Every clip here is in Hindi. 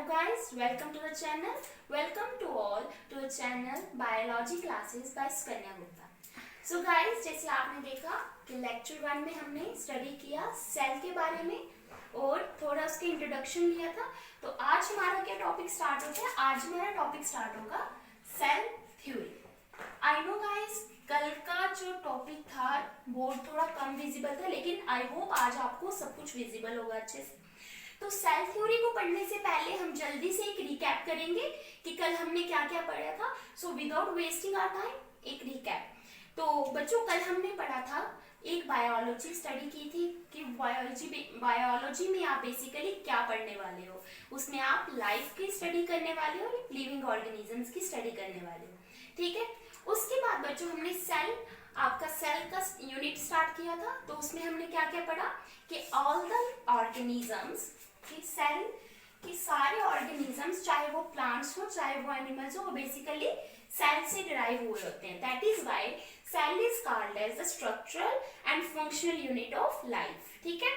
guys, welcome to the channel. Welcome to all to the channel Biology Classes by Sukanya Gupta. So guys, जैसे आपने देखा कि लेक्चर 1 में हमने स्टडी किया सेल के बारे में और थोड़ा उसके इंट्रोडक्शन लिया था। तो आज हमारा क्या टॉपिक स्टार्ट होता है? आज मेरा टॉपिक स्टार्ट होगा cell theory. I know guys, कल का जो टॉपिक था वो थोड़ा कम विजिबल था, लेकिन आई होप आज आपको सब कुछ विजिबल होगा अच्छे से। तो सेल थ्योरी को पढ़ने से पहले हम जल्दी से एक रिकैप करेंगे कि कल हमने क्या क्या पढ़ा था। So without wasting our time एक रिकैप। तो बच्चों, कल हमने पढ़ा था, एक बायोलॉजी स्टडी की थी कि बायोलॉजी में आप बेसिकली क्या पढ़ने वाले हो। उसमें आप लाइफ की स्टडी करने वाले हो, लिविंग ऑर्गेनिजम्स की स्टडी करने वाले हो, ठीक है। उसके बाद बच्चों हमने आपका सेल का यूनिट स्टार्ट किया था। तो उसमें हमने क्या क्या पढ़ा कि ऑल द ऑर्गेनिजम्स की सेल की सारे ऑर्गेनिजम्स, चाहे वो प्लांट्स हो चाहे वो एनिमल्स हो, वो बेसिकली सेल से डिराइव हुए होते हैं। That is why cell is called as the structural and functional unit of life, ठीक है।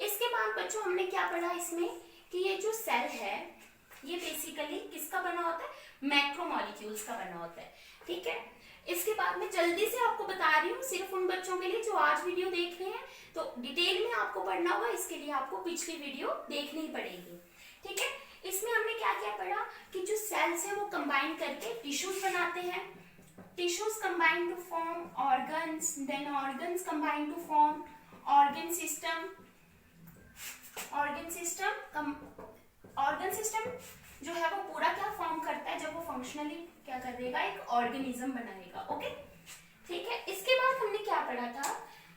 इसके बाद बच्चों हमने क्या पढ़ा इसमें कि ये जो सेल है ये बेसिकली किसका बना होता है? मैक्रोमोलिक्यूल्स का बना होता है, ठीक है। इसके बाद मैं जल्दी से आपको बता रही हूँ सिर्फ उन बच्चों के लिए जो आज वीडियो देख रहे हैं। तो डिटेल में आपको पढ़ना होगा, इसके लिए आपको पिछली वीडियो देखनी ही पड़ेगी, ठीक है। इसमें हमने क्या क्या पढ़ा कि जो सेल्स है वो कंबाइन करके टिश्यूज बनाते हैं। Tissues combine to form organs, then organs combine to form organ system. Organ system जो है वो पूरा क्या फॉर्म करता है, जब वो फंक्शनली क्या कर देगा, एक ऑर्गेनिज्म बनाएगा, ओके, ठीक है। इसके बाद हमने क्या पढ़ा था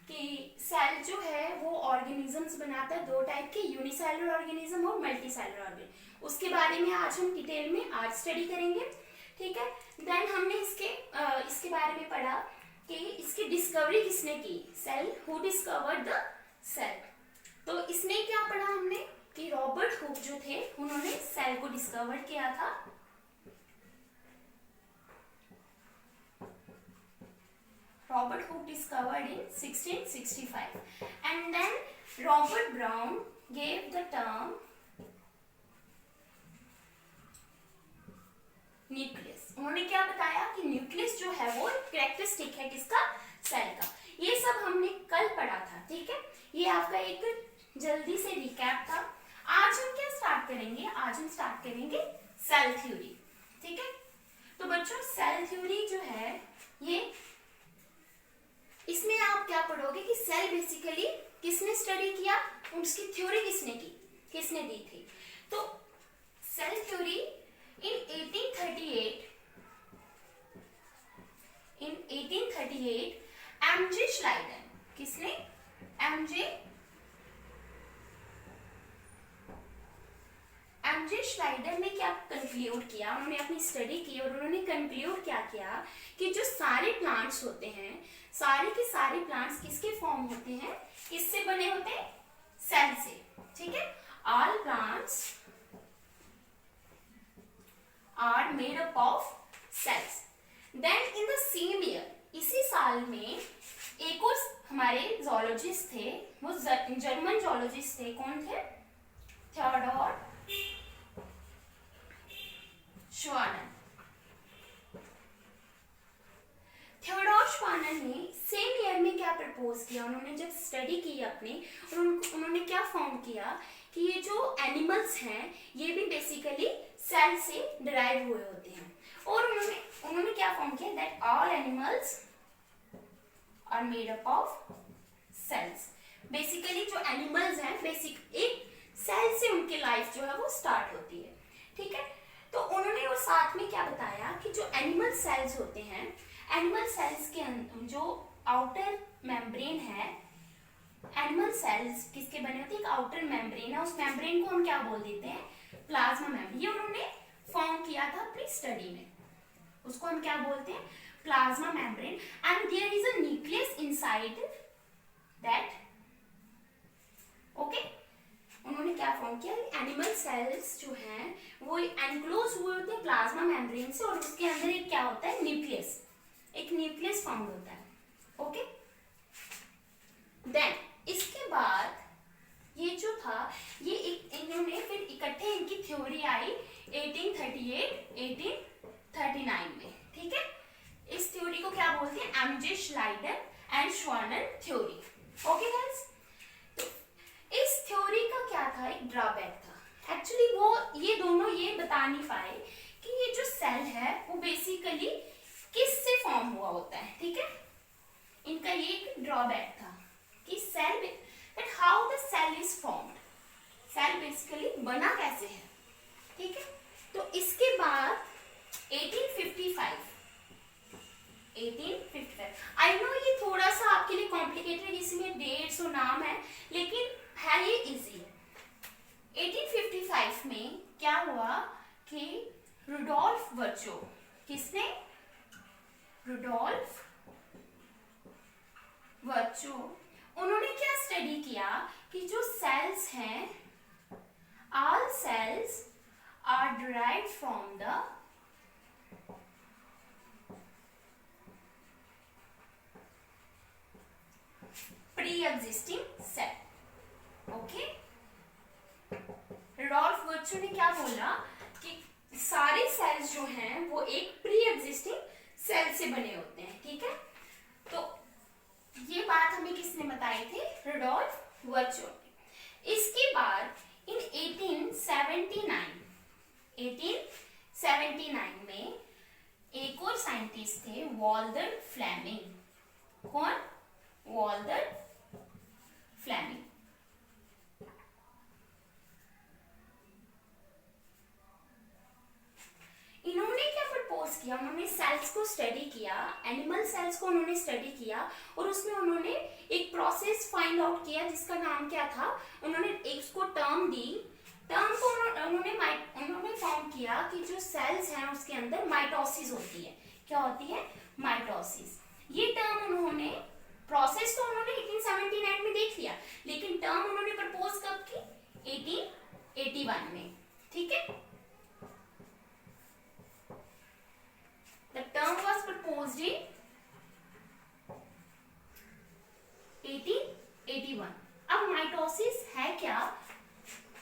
कि सेल जो है वो ऑर्गेनिजम्स बनाता है दो टाइप के, यूनिसेलुलर ऑर्गेनिज्म और मल्टीसेलुलर ऑर्गेनिज्म। उसके बारे में आज हम डिटेल में आज स्टडी करेंगे, ठीक है। देन हमने इसके बारे में पढ़ा कि इसकी डिस्कवरी किसने की, cell, who discovered the cell. तो इसमें क्या पढ़ा हमने कि रॉबर्ट हुक जो थे उन्होंने सेल को डिस्कवर किया था। Robert Hooke discovered in 1665 and then Robert Brown gave the term nucleus. उन्होंने क्या बताया कि न्यूक्लियस जो है वो कैरेक्टरिस्टिक है किसका, सेल का। ये सब हमने कल पढ़ा था, ठीक है। ये आपका एक जल्दी से रिकैप था। आज हम क्या स्टार्ट करेंगे? आज हम स्टार्ट करेंगे सेल थ्योरी, ठीक है। तो बच्चों सेल थ्योरी जो है ये, इसमें आप क्या पढ़ोगे कि सेल बेसिकली किसने स्टडी किया, उसकी थ्योरी किसने की, किसने दी थी। तो सेल थ्योरी इन 1838 एमजे श्लाइडर, किसने? एमजे श्लाइडर ने क्या कंक्लूड किया, उन्होंने अपनी स्टडी की और उन्होंने कंक्लूड क्या किया कि जो सारे प्लांट्स होते हैं, सारे के सारे प्लांट्स किसके फॉर्म होते हैं, किससे बने होते हैं, सेल से, ठीक है। All plants are made up of cells. Then in the same year, इसी साल में एक और हमारे जोलॉजिस्ट थे, वो जर्मन जोलॉजिस्ट थे। कौन थे? थियोडोर श्वानर। थियोडोर श्वानर ने सेम ईयर में क्या प्रपोज किया, उन्होंने जब स्टडी की अपनी, उन्होंने क्या फाउंड किया कि ये जो एनिमल्स हैं ये भी बेसिकली सेल से डिराइव हुए होते हैं। और उन्होंने क्या फाउंड किया that all animals are made up of cells. Basically जो एनिमल्स हैं बेसिक एक सेल से उनकी लाइफ जो है वो स्टार्ट होती है, ठीक है। तो उन्होंने और साथ में क्या बताया कि जो एनिमल सेल्स होते हैं, एनिमल सेल्स के जो आउटर मेम्ब्रेन है, एनिमल सेल्स किसके बने होते हैं? एक आउटर मेम्ब्रेन है, उस मेम्ब्रेन को हम क्या बोल देते हैं? Plasma membrane. ये उन्होंने फॉर्म किया था अपनी स्टडी में, उसको हम क्या बोलते हैं? Plasma membrane. And there is a nucleus inside that, okay. उन्होंने क्या फॉर्म किया, एनिमल सेल्स जो हैं वो एनक्लोज हुए होते हैं प्लाज्मा मेम्ब्रेन से, और उसके अंदर एक क्या होता है? न्यूक्लियस, एक न्यूक्लियस फाउंड होता है, ओके। देन इसके बाद ये जो था, ये इन्होंने फिर इकट्ठे इनकी थ्योरी थ्योरी आई 1838-1839 में, ठीक है। इस थ्योरी को क्या बोलते हैं, MJ Schleiden and Schwann theory. Okay guys, तो इस थ्योरी का क्या था, एक ड्रॉबैक था। एक्चुअली वो ये दोनों ये बता नहीं पाए कि ये जो सेल है वो बेसिकली किससे फॉर्म हुआ होता है, ठीक है। इनका ये एक ड्रॉबैक था कि cell, but how the cell is formed, cell basically बना कैसे है, ठीक है। तो इसके बाद 1855 आई नो ये थोड़ा सा आपके लिए कॉम्प्लिकेटेड, इसमें डेट्स और नाम है, लेकिन है ये इजी। 1855 में क्या हुआ कि रुडोल्फ वर्चो, किसने, रुडोल्फ वर्चो, उन्होंने क्या स्टडी किया कि जो सेल्स हैं, all cells are derived from the pre-existing cell, okay. Rudolf Virchow ने क्या बोला कि सारे सेल्स जो हैं वो एक प्री एग्जिस्टिंग सेल से बने होते हैं, ठीक है। तो ये बात हमें किसने बताई थी, रुडोल्फ वर्चो ने। इसके बाद इन 1879 में एक और साइंटिस्ट थे, वॉल्टर फ्लेमिंग। कौन, वॉल्टर फ्लेमिंग। इन्होंने क्या प्रपोज किया, उन्होंने सेल्स को स्टडी किया, एनिमल सेल्स को उन्होंने स्टडी किया, और उसमें उन्होंने एक प्रोसेस फाइंड आउट किया जिसका नाम क्या था, उन्होंने एक उसको टर्म दी। टर्म को उन्होंने फाउंड किया कि जो सेल्स हैं उसके अंदर माइटोसिस होती है। क्या होती है, माइटोसिस। ये टर्म उन्होंने, प्रोसेस तो उन्होंने 1879 में देख लिया, लेकिन टर्म उन्होंने प्रपोज कब की, 1881 में, ठीक है। The term was proposed in 1881। अब माइटोसिस है क्या,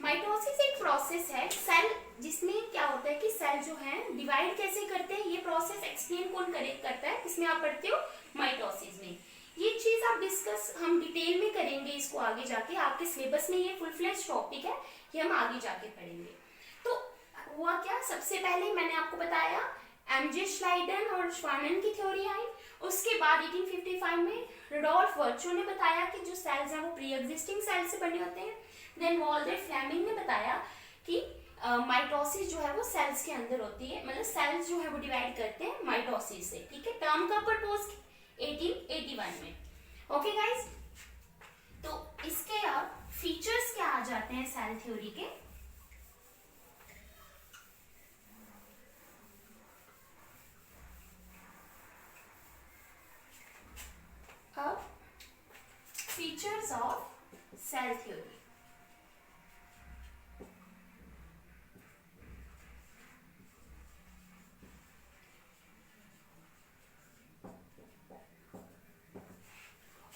माइटोसिस एक प्रोसेस है, सेल जिसमें क्या होता है कि सेल जो है डिवाइड कैसे करते हैं, ये प्रोसेस एक्सप्लेन कौन करता है, इसमें आप पढ़ते हो माइटोसिस में। ये चीज आप डिस्कस हम डिटेल में करेंगे इसको आगे जाके, आपके सिलेबस में ये फुल फ्लेज टॉपिक है, ये हम आगे जाके पढ़ेंगे। तो हुआ क्या, सबसे पहले मैंने आपको बताया एमजे श्लाइडर और श्वानन की थ्योरी आई। उसके बाद 1855 में रुडोल्फ वर्चो ने बताया कि जो सेल्स हैं वो प्री एग्जिस्टिंग सेल से बने होते हैं। देन वॉल्टर फ्लेमिंग ने बताया कि माइटोसिस जो है वो सेल्स के अंदर होती है, मतलब सेल्स जो है वो डिवाइड करते हैं माइटोसिस से, ठीक है। टर्म का प्रपोज 1881 में, ओके गाइस। तो इसके अब फीचर्स क्या आ जाते हैं सेल थ्योरी के, अब features of cell theory.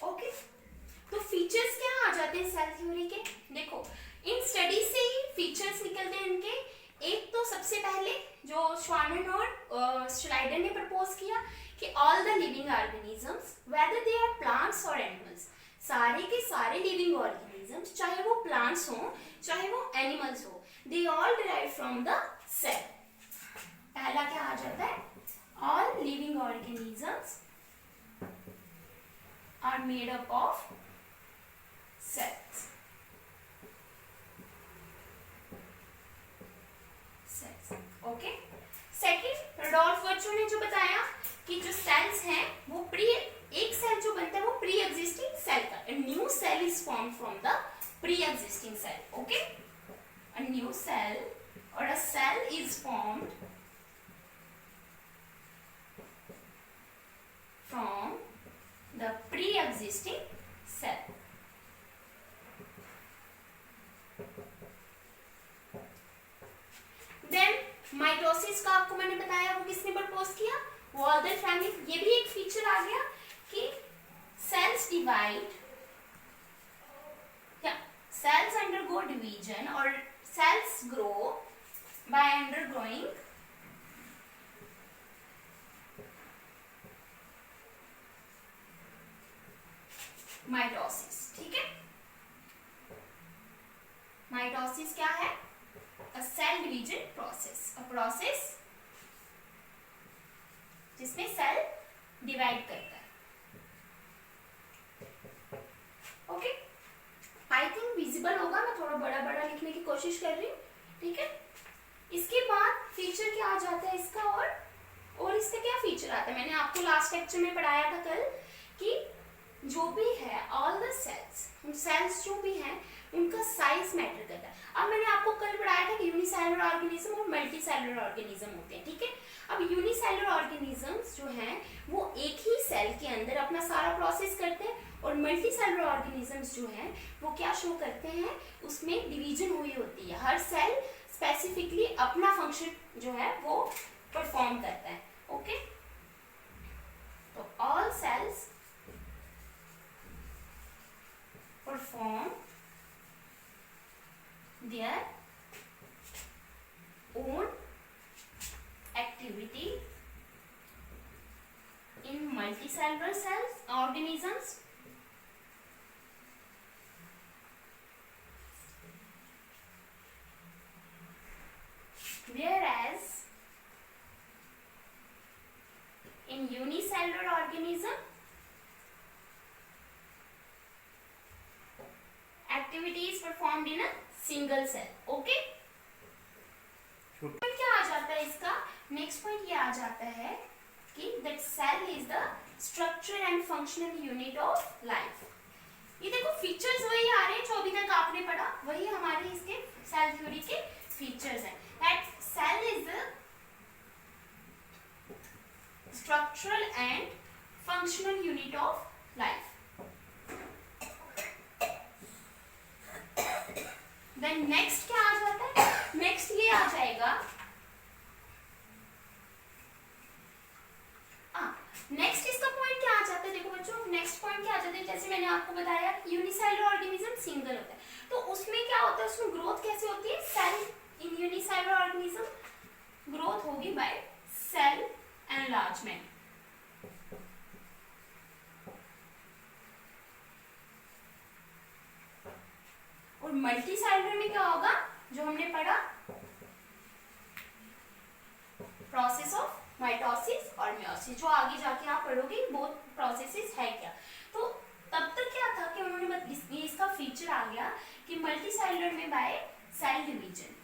Okay, तो फीचर्स क्या आ जाते हैं सेल थ्योरी के, देखो इन स्टडी से ही फीचर्स निकलते हैं इनके। एक तो सबसे पहले जो श्वानन और श्लाइडर ने प्रपोज किया कि all the living organisms whether they are plants और एनिमल्स, सारे के सारे लिविंग ऑर्गेनिजम्स, चाहे वो प्लांट्स हो चाहे वो एनिमल्स हो, they all derive from the cell. पहला क्या आ जाता है, all living organisms are made up of cells. Okay, second Rudolf Virchow ने जो बताया कि जो सेल्स हैं वो एक सेल जो बनता है वो प्री एग्जिस्टिंग सेल का, a new cell is formed from the pre-existing cell, okay, a new cell or a cell is formed from the pre-existing cell। Then mitosis का आपको मैंने बताया वो किसने प्रपोज किया, वॉल्टर फ्लेमिंग। ये भी एक फीचर आ गया कि cells divide, cells undergo division और cells grow by undergoing mitosis. ठीक है, माइटोसिस क्या है? A cell division process, a process जिसमें सेल डिवाइड करता है। ओके, आई थिंक विजिबल होगा, मैं थोड़ा बड़ा बड़ा लिखने की कोशिश कर रही हूँ। ठीक है, इसके बाद फीचर क्या आ जाता है इसका, और इसका क्या फीचर आता है? मैंने आपको लास्ट लेक्चर में पढ़ाया था कल कि जो भी है ऑल द सेल्स जो भी हैं उनका साइज मैटर करता है। अब मैंने आपको कल पढ़ाया था कि यूनिसेलुलर ऑर्गेनिज्म और मल्टीसेलुलर ऑर्गेनिज्म होते हैं। ठीक है, अब यूनिसेलुलर ऑर्गेनिजम्स जो हैं वो एक ही सेल के अंदर अपना सारा प्रोसेस करते हैं, और मल्टीसेलुलर ऑर्गेनिजम्स जो हैं वो क्या शो करते हैं, उसमें डिवीजन हुई होती है। हर सेल स्पेसिफिकली अपना फंक्शन जो है वो परफॉर्म करता है। ओके, तो all cells perform their own activity in multicellular cells organisms, whereas in unicellular organism activity is performed in a single cell. Okay, point क्या आ जाता है इसका? नेक्स्ट पॉइंट ये आ जाता है कि that cell is the structure and functional unit of life. ये देखो फीचर्स वही आ रहे हैं जो अभी तक आपने पढ़ा, वही हमारे इसके सेल थ्योरी के फीचर्स हैं। That cell is the structural and functional unit of life. Then next क्या आ जाता है? नेक्स्ट ये आ जाएगा, नेक्स्ट इसका पॉइंट क्या आ जाता है? देखो बच्चों, नेक्स्ट पॉइंट क्या आ जाता है? जैसे मैंने आपको बताया यूनिसेलुलर ऑर्गेनिज्म सिंगल होता है, तो उसमें क्या होता है, उसमें ग्रोथ कैसे होती है? Cell in unicellular organism growth होगी बाय सेल एनलार्जमेंट। और मल्टीसेलुलर में क्या होगा, जो हमने पढ़ा, प्रोसेस ऑफ माइटोसिस और मेयोसिस, जो आगे जाके आप पढ़ोगे बोथ प्रोसेसेस है क्या। तो तब तक क्या था कि उन्होंने इसका फीचर आ गया कि मल्टीसेलुलर में बाय सेल डिवीजन।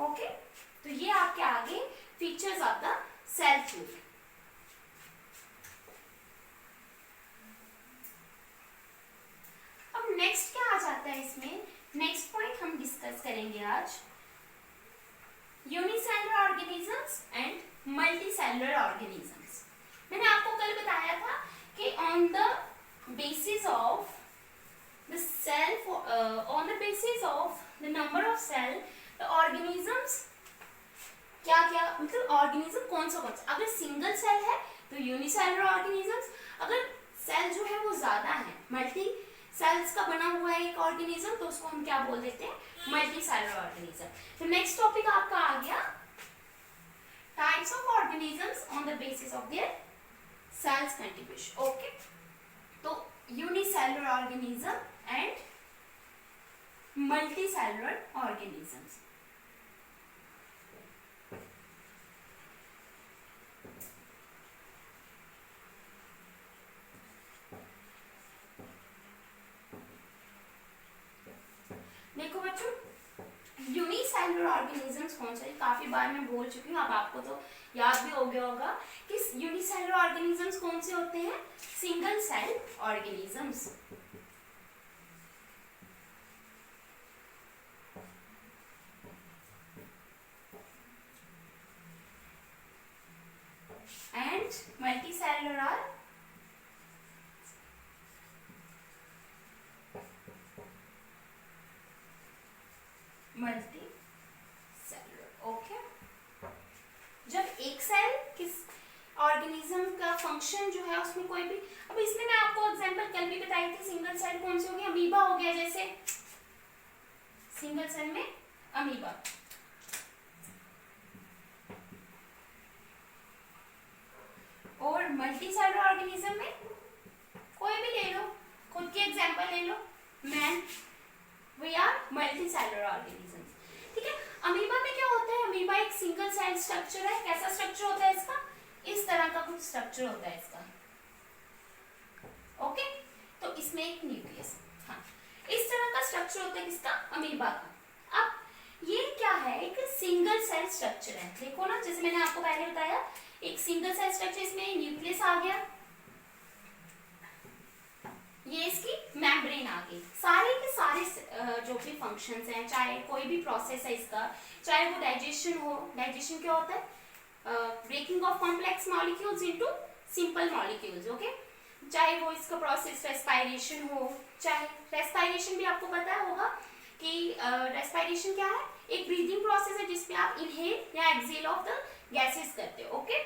ओके, तो ये आपके आगे features of the cell theory. अब नेक्स्ट क्या आ जाता है इसमें? नेक्स्ट पॉइंट हम डिस्कस करेंगे आज, unicellular organisms and multicellular organisms. मैंने आपको कल बताया था कि on the basis of the cell, on the basis of the number of cell, the organisms क्या क्या, मतलब ऑर्गेनिज्म कौन सा, अगर सिंगल सेल है तो यूनिसेलुलर ऑर्गेनिजम्स, अगर सेल जो है वो ज्यादा है, मल्टी सेल्स का बना हुआ है एक ऑर्गेनिज्म, तो उसको हम क्या बोल देते हैं? Multicellular organism. तो नेक्स्ट टॉपिक आपका आ गया types of organisms on the basis of their cells contribution. Okay, तो unicellular organism and multicellular organisms. देखो बच्चों, यूनिसेलुलर ऑर्गेनिजम्स कौन सा है? काफी बार मैं बोल चुकी हूँ, अब आपको तो याद भी हो गया होगा कि यूनिसेलुलर ऑर्गेनिजम्स कौन से होते हैं? Single cell organisms. And multicellular or multi cellular. Okay, जब एक सेल किस ऑर्गेनिज्म का फंक्शन जो है उसमें कोई भी, अब इसमें मैं आपको एग्जांपल कल भी बताई थी, सिंगल सेल कौन सी हो गई? अमीबा हो गया, जैसे सिंगल सेल में अमीबा। और मल्टी सेलुलर ऑर्गेनिज्म में कोई भी ले लो, खुद के एग्जांपल ले लो, man, we are multi cellular organisms. ठीक है, अमीबा में क्या होता है, अमीबा एक सिंगल सेल स्ट्रक्चर है। कैसा स्ट्रक्चर होता है इसका, इस तरह का कुछ स्ट्रक्चर होता है इसका। ओके, तो इसमें एक न्यूक्लियस, हाँ, इस तरह का स्ट्रक्चर होता है किसका, अमीबा का। अब ये क्या है, एक सिंगल सेल स्ट्रक्चर है। देखो ना, जैसे मैंने आपको पहले बताया, एक सिंगल सेल स्ट्रक्चर, इसमें न्यूक्लियस आ गया, ये इसकी मेम्ब्रेन आ गई। सारे के सारे जो भी फंक्शंस हैं, चाहे कोई भी प्रोसेस है इसका, चाहे वो डाइजेशन हो, डाइजेशन क्या होता है, breaking of complex molecules into simple molecules, okay, चाहे वो इसका प्रोसेस रेस्पायरेशन हो, चाहे रेस्पायरेशन भी आपको पता होगा कि रेस्पायरेशन क्या है, एक ब्रीदिंग प्रोसेस है जिसमें आप इनहेल या एक्सहेल ऑफ द गैसेस करते हो, ओके।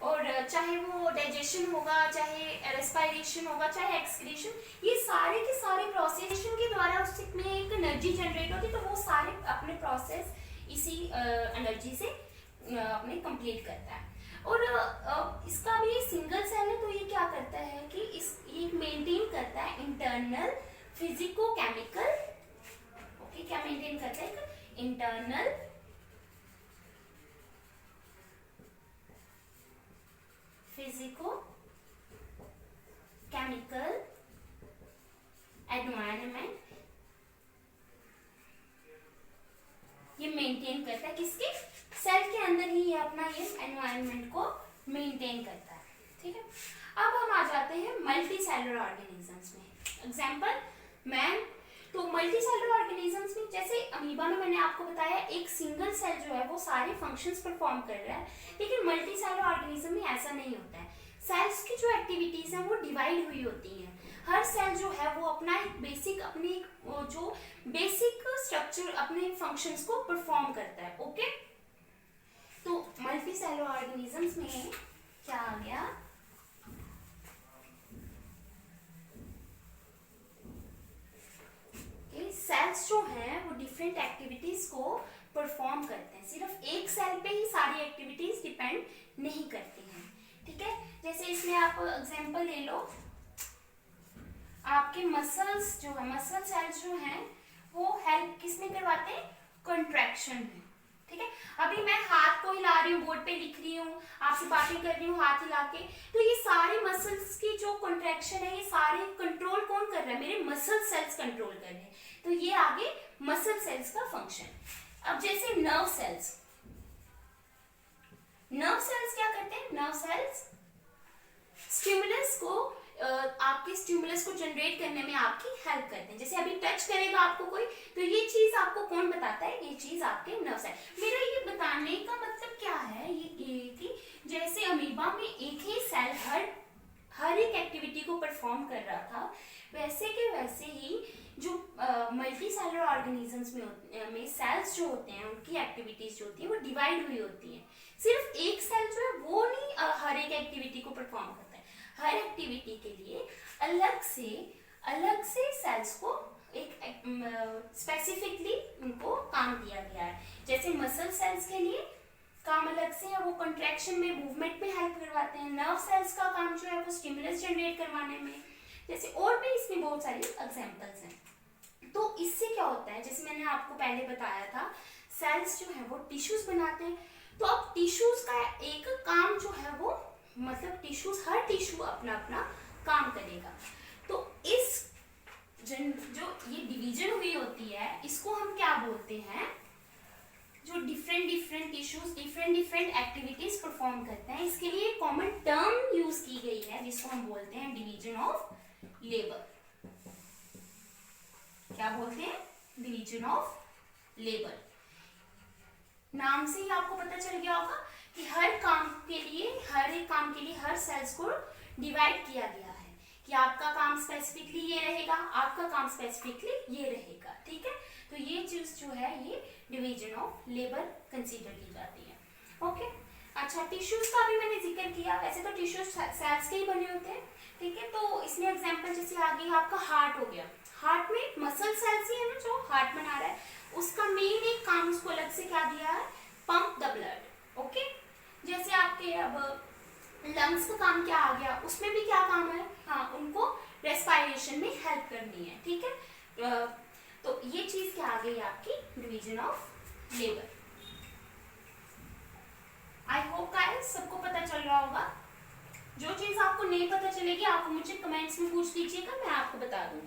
और चाहे वो डाइजेशन होगा, चाहे रेस्पायरेशन होगा, चाहे एक्सक्रीशन, ये सारे के सारे प्रोसेशन के द्वारा उसमें एक एनर्जी जनरेट होती है, तो वो सारे अपने प्रोसेस इसी एनर्जी से अपने कंप्लीट करता है। और इसका भी सिंगल सेल है, तो ये क्या करता है कि ये मेंटेन करता है इंटरनल फिजिको केमिकल, ओके, क्या मेंटेन करता है, इंटरनल फिजिको केमिकल एनवायरनमेंट, ये मेंटेन करता है किसके, सेल के अंदर ही ये अपना ये एनवायरनमेंट को मेंटेन करता है। ठीक है, अब हम आ जाते हैं मल्टी सेलुलर ऑर्गेनिजम्स में। एग्जांपल मैन, तो मल्टी सेलुलर ऑर्गेनिजम्स में जैसे अमीबा में मैंने आपको बताया एक सिंगल सेल जो है वो सारे फंक्शंस परफॉर्म कर रहा है, लेकिन मल्टी सेलुलर ऑर्गेनिज्म में ऐसा नहीं होता है। सेल्स की जो एक्टिविटीज हैं वो डिवाइड हुई होती हैं। हर सेल जो है वो अपना एक बेसिक, अपनी जो बेसिक स्ट्रक्चर, अपने फंक्शंस को परफॉर्म करता है, ओके। तो मल्टी सेलुलर ऑर्गेनिजम्स में क्या आ गया, सेल्स जो हैं वो डिफरेंट एक्टिविटीज को परफॉर्म करते हैं। सिर्फ एक सेल पे ही सारी एक्टिविटीज डिपेंड नहीं करती हैं। ठीक है, जैसे इसमें आप एग्जांपल ले लो, आपके मसल्स जो है, मसल सेल्स जो हैं वो हेल्प किसमें करवाते हैं, कंट्रैक्शन में। ठीक है, अभी मैं हाथ को हिला रही हूँ, बोर्ड पे लिख रही हूँ, आपसे बातें कर रही हूँ हाथ हिला के, तो ये सारे मसल्स की जो कंट्रैक्शन है, ये सारे कंट्रोल कौन कर रहा है, मेरे मसल सेल्स कंट्रोल कर रहे हैं। तो ये आगे मसल सेल्स का फंक्शन। अब जैसे नर्व सेल्स, नर्व सेल्स क्या करते हैं, नर्व सेल्स स्टिमुलस को, आपके स्टिमुलस को जनरेट करने में आपकी हेल्प करते हैं। जैसे अभी टच करेगा आपको कोई, तो ये चीज आपको कौन बताता है, ये चीज आपके नर्व सेल। मेरा ये बताने का मतलब क्या है, ये कि जैसे अमीबा में एक ही सेल हर एक एक्टिविटी को परफॉर्म कर रहा था, वैसे के वैसे ही जो मल्टी सेलुलर ऑर्गेनिजम्स में सेल्स जो होते हैं, उनकी एक्टिविटीज जो होती है वो डिवाइड हुई होती है। सिर्फ एक सेल जो है वो नहीं हर एक एक्टिविटी को परफॉर्म करता है। हर एक्टिविटी के लिए अलग से सेल्स को एक स्पेसिफिकली उनको काम दिया गया है। जैसे मसल सेल्स के लिए काम अलग से है, वो कंट्रैक्शन में, मूवमेंट में हेल्प करवाते हैं। नर्व सेल्स का काम जो है वो स्टिमुलस जनरेट करवाने में। जैसे और भी इसमें बहुत सारी एग्जांपल्स हैं। तो इससे क्या होता है, जैसे मैंने आपको पहले बताया था, सेल्स जो है वो टिश्यूज बनाते हैं। तो अब टिश्यूज का एक काम जो है वो, मतलब टिश्यूज, हर टिश्यू अपना अपना काम करेगा। तो इस जो ये डिवीजन हुई होती है, इसको हम क्या बोलते हैं, जो different tissues different activities perform करते हैं, इसके लिए कॉमन टर्म यूज की गई है जिसको हम बोलते हैं डिवीजन ऑफ लेबर। क्या बोलते हैं, डिवीजन ऑफ लेबर। नाम से ही आपको पता चल गया होगा कि हर एक काम के लिए हर सेल्स को डिवाइड किया गया है कि आपका काम स्पेसिफिकली ये रहेगा, आपका काम स्पेसिफिकली ये रहेगा। ठीक है, तो ये चीज जो है ये डिवीजन ऑफ लेबर कंसीडर की जाती है। ओके, अच्छा, टिश्यूज का भी मैंने जिक्र किया। वैसे तो टिश्यूज सेल्स के ही बने होते हैं, ठीक है। तो इसमें एग्जांपल जैसे आ गई आपका हार्ट हो गया। हार्ट में मसल सेल्स ही है ना जो हार्ट बना रहा है, उसका मेन एक काम उसको अलग से क्या दिया है, पंप द ब्लड। ओके, जैसे आपके अब लंग्स का काम क्या आ गया, उसमें भी क्या काम है, हाँ, उनको रेस्पिरेशन में हेल्प करनी है, ठीक है। तो ये चीज क्या आ गई आपकी division of labour. I hope guys सबको पता चल रहा होगा। जो चीज आपको नहीं पता चलेगी आप मुझे कमेंट्स में पूछ लीजिएगा, मैं आपको बता दूं,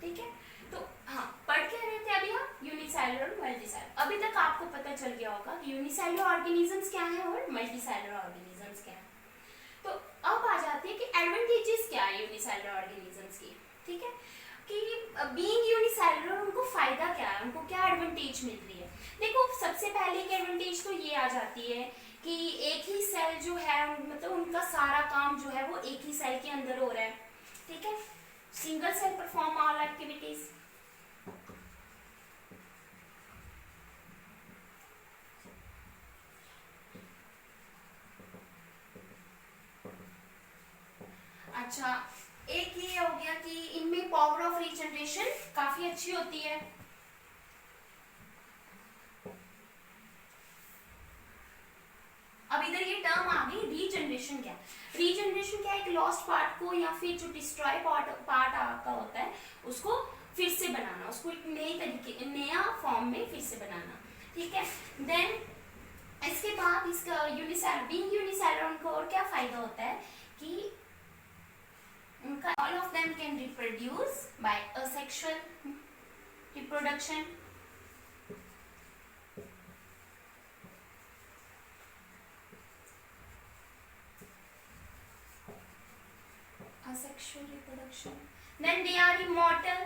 ठीक है। तो हाँ, पढ़ के रहे थे अभी हम यूनिसेलुलर और मल्टीसेलुलर। अभी तक आपको पता चल गया होगा कि यूनिसेलुलर ऑर्गेनिजम्स क्या है और मल्टीसेलुलर ऑर्गेनिजम्स क्या है। तो अब आ जाते हैं कि एडवांटेजेस क्या है यूनिसेलुलर ऑर्गेनिजम्स की, ठीक है, कि बीइंग यूनिसेलुलर उनको फायदा क्या है, उनको क्या एडवांटेज मिल रही है। देखो, सबसे पहले की एडवांटेज तो ये आ जाती है कि एक ही सेल जो है, मतलब उनका सारा काम जो है वो एक ही सेल के अंदर हो रहा है, ठीक है। Single cell perform all activities. अच्छा, एक ये हो गया कि इनमें पावर ऑफ रीजनरेशन काफी अच्छी होती है। अब इधर ये टर्म आ गई रीजनरेशन। क्या रीजनरेशन क्या है, एक लॉस्ट पार्ट को या फिर जो डिस्ट्रॉय पार्ट आपका होता है उसको फिर से बनाना, उसको एक नए तरीके, नया फॉर्म में फिर से बनाना, ठीक है। देन इसके बाद इसका यूनिसेलुलर उनको और क्या फायदा होता है कि उनका all of them can reproduce bye asexual reproduction. Asexual reproduction. Then they are immortal.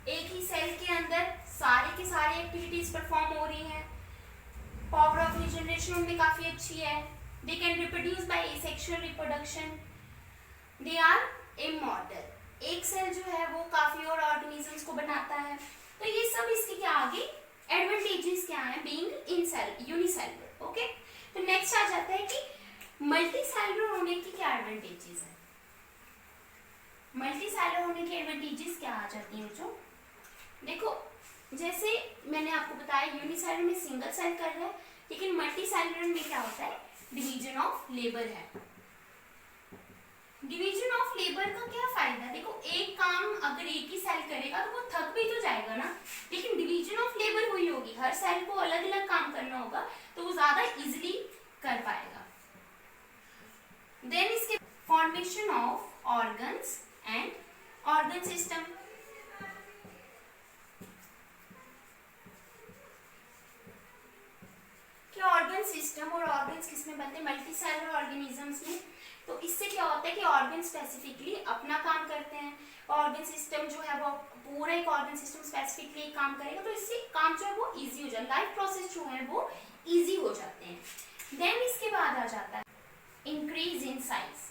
एक ही सेल के अंदर सारे के सारे एक्टिविटीज परफॉर्म हो रही हैं। पावर ऑफ रीजनरेशन उनमें काफी अच्छी है। They can reproduce by asexual reproduction. They are immortal. एक सेल जो है वो काफी और ऑर्गेनिजम्स को बनाता है। तो ये सब इसके क्या आगे एडवांटेजेस क्या है being in cell unicellular. Okay, तो नेक्स्ट आ जाता है कि मल्टीसेलुलर होने की क्या एडवांटेजेस है। मल्टीसेलुलर होने की एडवांटेजेस क्या आ जाती हैं जो, देखो, जैसे मैंने आपको बताया यूनिसेलुलर में सिंगल सेल कर रहे हैं, लेकिन मल्टीसेलुलर में क्या होता है, डिवीजन ऑफ लेबर है। डिवीजन ऑफ लेबर का क्या फायदा, देखो, एक काम अगर एक ही सेल करेगा तो वो थक भी तो जाएगा ना, लेकिन डिवीजन ऑफ लेबर हुई होगी, हर सेल को अलग अलग काम करना होगा, तो वो ज्यादा इजीली कर पाएगा। देन इसके formation of organs and organ system. क्या ऑर्गन सिस्टम और ऑर्गन्स किसमें बनते हैं, मल्टीसेलुलर ऑर्गेनिजम्स में। तो इससे क्या होता है कि ऑर्गन स्पेसिफिकली अपना काम करते हैं, ऑर्गन सिस्टम जो है वो पूरा एक ऑर्गन सिस्टम स्पेसिफिकली काम करेगा, तो इससे काम जो है वो इजी हो जाता है, लाइफ प्रोसेस जो है वो इजी हो जाते हैं। देन इसके बाद आ जाता है इंक्रीज इन साइज।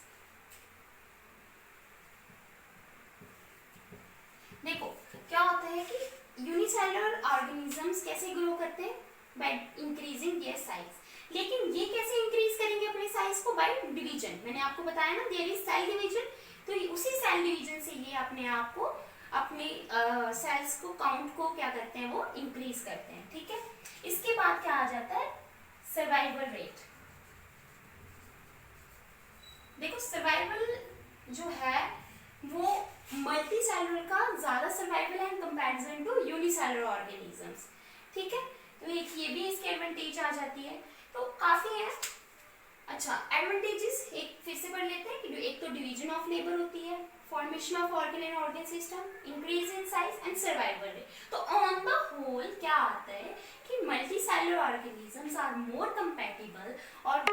देखो क्या होता है कि यूनिसेलुलर ऑर्गेनिजम्स कैसे ग्रो करते हैं, बाय इंक्रीजिंग देयर साइज। लेकिन ये कैसे इंक्रीज करेंगे अपने साइज को, बाय डिवीजन। मैंने आपको बताया ना देयर इज सेल डिवीजन, तो उसी सेल डिवीजन से ये अपने आप को, अपने सेल्स को, काउंट को क्या करते हैं, वो इंक्रीज करते हैं, ठीक है। इसके बाद क्या आ जाता है, सर्वाइवल रेट। देखो, सर्वाइवल जो है वो मल्टीसेलुलर का ज्यादा सर्वाइवल है in comparison to unicellular organisms, ठीक है। तो एक ये भी इसकी एडवांटेज आ जाती है, तो काफी है। अच्छा, एडवांटेजेस एक फिर से पढ़ लेते हैं कि एक तो डिवीजन ऑफ लेबर होती है, formation of organ and organ system, increase in size and survival rate. तो ऑन द होल क्या आता है कि multicellular organisms are more compatible और